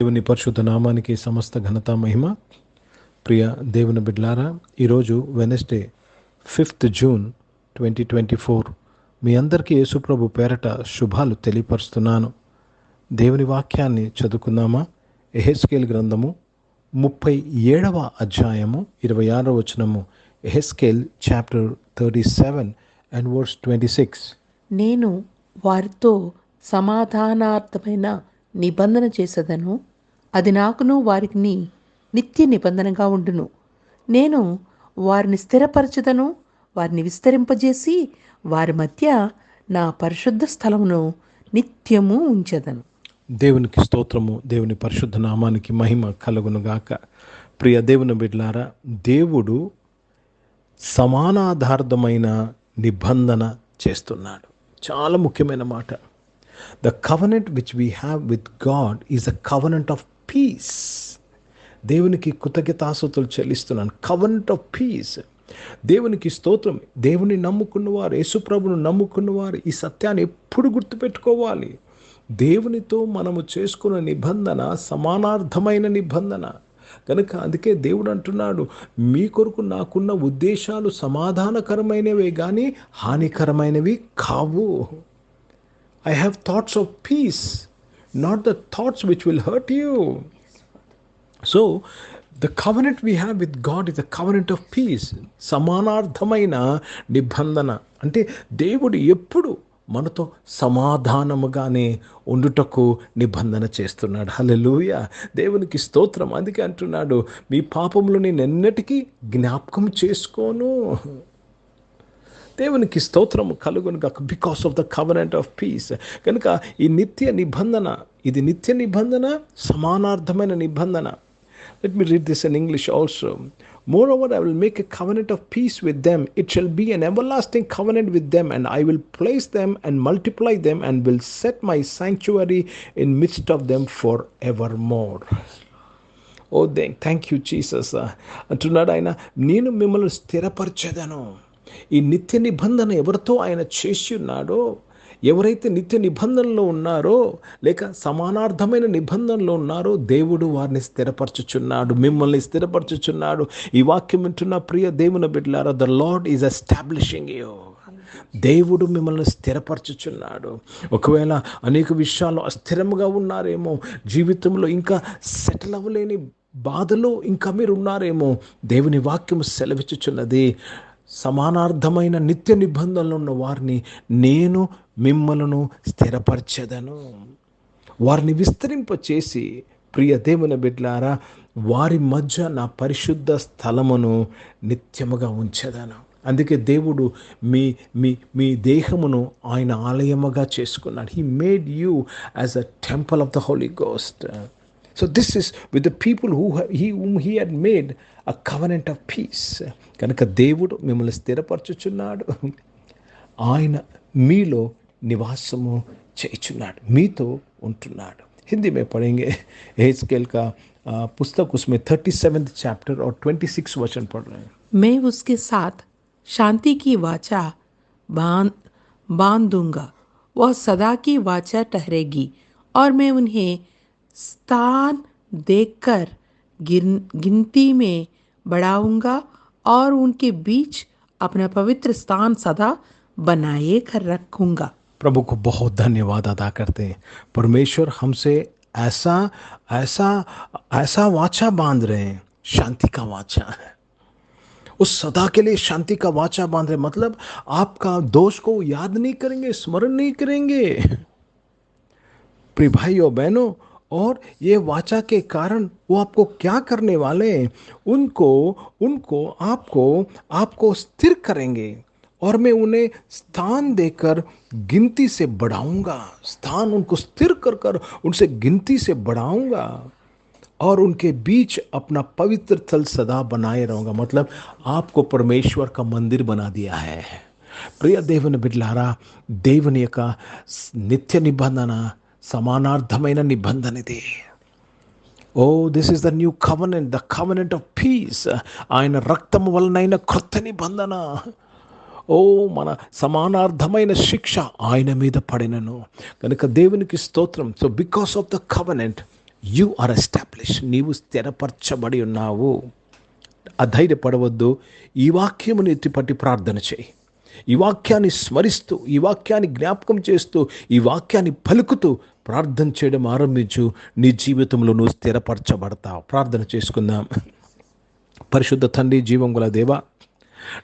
దేవుని పరిశుద్ధ నామానికి సమస్త ఘనత మహిమ. ప్రియ దేవుని బిడ్లారా, ఈరోజు వెనస్డే 5th జూన్ 2024 మీ అందరికీ యేసుప్రభు పేరట శుభాలు తెలియపరుస్తున్నాను. దేవుని వాక్యాన్ని చదువుకుందామా? ఎహెజ్కేలు గ్రంథము 37వ అధ్యాయము 26వ వచనము. Ezekiel chapter 37 and verse 26. నేను వారితో సమాధానార్థమైన నిబంధన చేసేదను, అది నాకును వారికి నిత్య నిబంధనగా ఉండును. నేను వారిని స్థిరపరచదను, వారిని విస్తరింపజేసి వారి మధ్య నా పరిశుద్ధ స్థలమును నిత్యము ఉంచెదను. దేవునికి స్తోత్రము. దేవుని పరిశుద్ధ నామానికి మహిమ కలుగునుగాక. ప్రియ దేవుని బిడ్డలారా, దేవుడు సమానాధార్థమైన నిబంధన చేస్తున్నాడు. చాలా ముఖ్యమైన మాట. The covenant which we have with God is a covenant of peace. దేవునికి కృతజ్ఞతాస్తుతులు చెల్లిస్తున్నాను. Covenant of piece. దేవునికి స్తోత్రం. దేవుని నమ్ముకున్నవారు, యేసుప్రభును నమ్ముకున్నవారు ఈ సత్యాన్ని ఎప్పుడు గుర్తుపెట్టుకోవాలి. దేవునితో మనము చేసుకున్న నిబంధన సమానార్థమైన నిబంధన కనుక అందుకే దేవుడు అంటున్నాడు, మీ కొరకు నాకున్న ఉద్దేశాలు సమాధానకరమైనవే కానీ హానికరమైనవి కావు. I have thoughts of peace, not the thoughts which will hurt you. So, the covenant we have with God is a covenant of peace. సమానార్థమైన నిబంధన అంటే దేవుడు ఎప్పుడు మనతో సమాధానముగానే ఉండుటకు నిబంధన చేస్తున్నాడు. హల్లెలూయా, దేవునికి స్తోత్రం. అందుకే అంటున్నాడు, మీ పాపములు నేను ఎన్నటికీ జ్ఞాపకం చేసుకోను. దేవునికి స్తోత్రము కలుగును గాక. Because of the covenant of piece. కనుక ఈ నిత్య నిబంధన, ఇది నిత్య నిబంధన, సమానార్థమైన నిబంధన. Let me read this in English also. Moreover, I will make a covenant of peace with them. It shall be an everlasting covenant with them, and I will place them and multiply them, and will set my sanctuary in midst of them forevermore. Oh, thank you, Jesus. అంటున్నాడు ఆయన, నేను మిమ్మల్ని స్థిరపరచెదను. ఈ నిత్య నిబంధన ఎవరితో ఆయన చేసి ఉన్నాడో, ఎవరైతే నిత్య నిబంధనలో ఉన్నారో లేక సమానార్థమైన నిబంధనలో ఉన్నారో దేవుడు వారిని స్థిరపరచుచున్నాడు, మిమ్మల్ని స్థిరపరచుచున్నాడు. ఈ వాక్యం వింటున్న ప్రియ దేవుని బిడ్డలారా, the lord is establishing you. దేవుడు మిమ్మల్ని స్థిరపరచుచున్నాడు. ఒకవేళ అనేక విషయాల్లో అస్థిరంగా ఉన్నారేమో, జీవితంలో ఇంకా సెటిల్ అవ్వలేని బాధలో ఇంకా మీరు ఉన్నారేమో, దేవుని వాక్యం సెలవిచ్చుచున్నది, సమానార్థమైన నిత్య నిబంధనలు ఉన్న వారిని నేను మిమ్మలను స్థిరపరచెదను. వారిని విస్తరింపచేసి ప్రియ దేవుని బిడ్డలారా, వారి మధ్య నా పరిశుద్ధ స్థలమును నిత్యముగా ఉంచెదను. అందుకే దేవుడు మీ మీ మీ దేహమును ఆయన ఆలయముగా చేసుకున్నాడు. He made you as a temple of the holy ghost. So this is with the people whom he had made a covenant of peace. కనుక దేవుడు మిమ్మల్ని స్థిరపరచుచున్నాడు, ఆయన మీలో నివాసము చేయుచున్నాడు, మీతో ఉంటున్నాడు. హిందీ में पढ़ेंगे. एहेजकेल का पुस्तक उसमें 37th चैप्टर और 26 वचन पढ़ रहे हैं. मैं उसके साथ शांति की वाचा बांध दूंगा, वह सदा की वाचा ठहरेगी, और मैं उन्हें स्थान देकर गिनती में बढ़ाऊंगा, और उनके बीच अपना पवित्र स्थान सदा बनाए कर रखूंगा. प्रभु को बहुत धन्यवाद अदा करते हैं. परमेश्वर हमसे ऐसा ऐसा ऐसा वाचा बांध रहे हैं, शांति का वाचा है. उस सदा के लिए शांति का वाचा बांध रहे, मतलब आपका दोष को याद नहीं करेंगे, स्मरण नहीं करेंगे. प्रिय भाइयों बहनों, और ये वाचा के कारण वो आपको क्या करने वाले हैं, उनको आपको स्थिर करेंगे, और मैं उन्हें स्थान देकर गिनती से बढ़ाऊंगा. स्थान उनको स्थिर कर उनसे गिनती से बढ़ाऊंगा, और उनके बीच अपना पवित्र स्थल सदा बनाए रहूंगा. मतलब आपको परमेश्वर का मंदिर बना दिया है. प्रिय దేవుని బిడ్డలారా, దేవుని యొక్క నిత్య నిబంధన సమానార్థమైన నిబంధన ఇది. O this is the new covenant, the covenant of peace. ఆయన రక్తము వలనైన కొత్త నిబంధన. ఓ మన సమానార్థమైన శిక్ష ఆయన మీద పడినను కనుక దేవునికి స్తోత్రం. So because of the covenant you are establish, నీవు స్థిరపరచబడి ఉన్నావు. అధైర్యపడవద్దు. ఈ వాక్యమును ఎత్తిపట్టి ప్రార్థన చేయి. ఈ వాక్యాన్ని స్మరిస్తూ, ఈ వాక్యాన్ని జ్ఞాపకం చేస్తూ, ఈ వాక్యాన్ని పలుకుతూ ప్రార్థన చేయడం ఆరంభించు. నీ జీవితంలో నువ్వు స్థిరపరచబడతావు. ప్రార్థన చేసుకుందాం. పరిశుద్ధ తండ్రి, జీవం గల దేవా,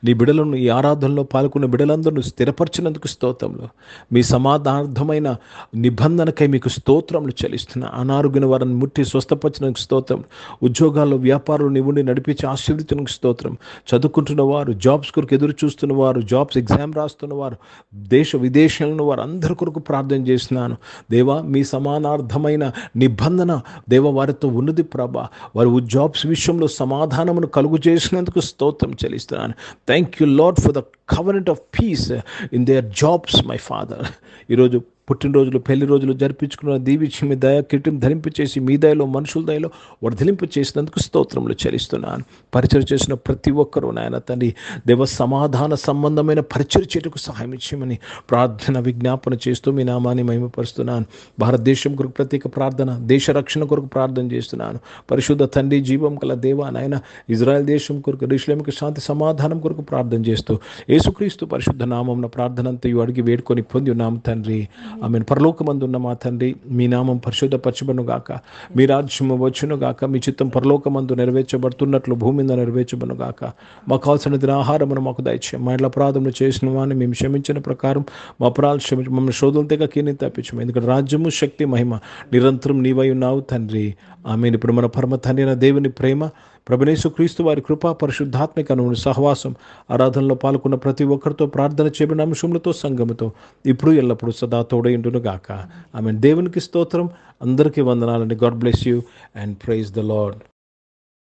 నీ బిడలను ఈ ఆరాధనలో పాల్గొన్న బిడలందరూ స్థిరపరిచినందుకు స్తోత్రములు. మీ సమాధానార్థమైన నిబంధనకై మీకు స్తోత్రములు చెల్లిస్తున్నా. అనారోగ్యన వారిని ముట్టి స్వస్థపరిచినందుకు స్తోత్రం. ఉద్యోగాల్లో, వ్యాపారాలు నీ ఉండి నడిపించి ఆశీర్వదించినందుకు స్తోత్రం. చదువుకుంటున్న వారు, జాబ్స్ కొరకు ఎదురు చూస్తున్న వారు, జాబ్స్ ఎగ్జామ్ రాస్తున్న వారు, దేశ విదేశాలను వారు అందరి కొరకు ప్రార్థన చేస్తున్నాను. దేవా, మీ సమానార్థమైన నిబంధన దేవ వారితో ఉన్నది ప్రభా. వారు జాబ్స్ విషయంలో సమాధానమును కలుగు చేసినందుకు స్తోత్రం చెల్లిస్తున్నాను. Thank you, Lord, for the covenant of peace in their jobs, my Father. ఈరోజు పుట్టినరోజులు, పెళ్లి రోజులు జరిపించుకున్న దీవించి మీ దయ కిరీటం ధరింపచేసి మీ దయలో, మనుషుల దయలో వర్ధలింపు చేసినందుకు స్తోత్రములు చెల్లిస్తున్నాను. పరిచయం చేసిన ప్రతి ఒక్కరూ నాయన తండ్రి దేవ సమాధాన సంబంధమైన పరిచయం చేయటకు సహాయం ఇచ్చేయమని ప్రార్థన విజ్ఞాపన చేస్తూ మీ నామాన్ని మహిమపరుస్తున్నాను. భారతదేశం కొరకు ప్రత్యేక ప్రార్థన, దేశ రక్షణ కొరకు ప్రార్థన చేస్తున్నాను. పరిశుద్ధ తండ్రి, జీవం గల దేవా నాయన, ఇజ్రాయెల్ దేశం కొరకు, యెరూషలేముకు శాంతి సమాధానం కొరకు ప్రార్థన చేస్తూ యేసుక్రీస్తు పరిశుద్ధ నామమున ప్రార్థన అంతయు అడిగి వేడుకొని పొంది ఉన్నాము తండ్రి. ఆమెను. పరలోకమందున్న మా తండ్రి, మీ నామం పరిశుద్ధపరచబడును గాక, మీ రాజ్యము వచ్చును గాక, మీ చిత్తం పరలోకమందు నెరవేర్చబడుతున్నట్లు భూమి మీద నెరవేర్చబడును గాక. మాకు కావాల్సిన దినాహారమును మాకు దయచేయం. మా ఇంట్లో అపరాధములు చేసిన వారిని మేము క్షమించిన ప్రకారం మా అపరాధాలు క్షమించి మమ్మల్ని శోధుల తెగ కీని తప్పించము. ఎందుకంటే రాజ్యము, శక్తి, మహిమ నిరంతరం నీవై ఉన్నావు తండ్రి. ఆమెను. ఇప్పుడు మన పరమ తండ్రి అయిన దేవుని ప్రేమ, ప్రభువైన క్రీస్తు వారి కృపా, పరిశుద్ధాత్మిక సహవాసం, ఆరాధనలో పాల్గొన్న ప్రతి ఒక్కరితో, ప్రార్థన చేయబడిన అంశములతో, సంఘముతో ఇప్పుడు ఎల్లప్పుడూ సదా తోడైండును గాక. ఆమెన్. దేవునికి స్తోత్రం. అందరికీ వందనాలండి. God bless you and praise the lord.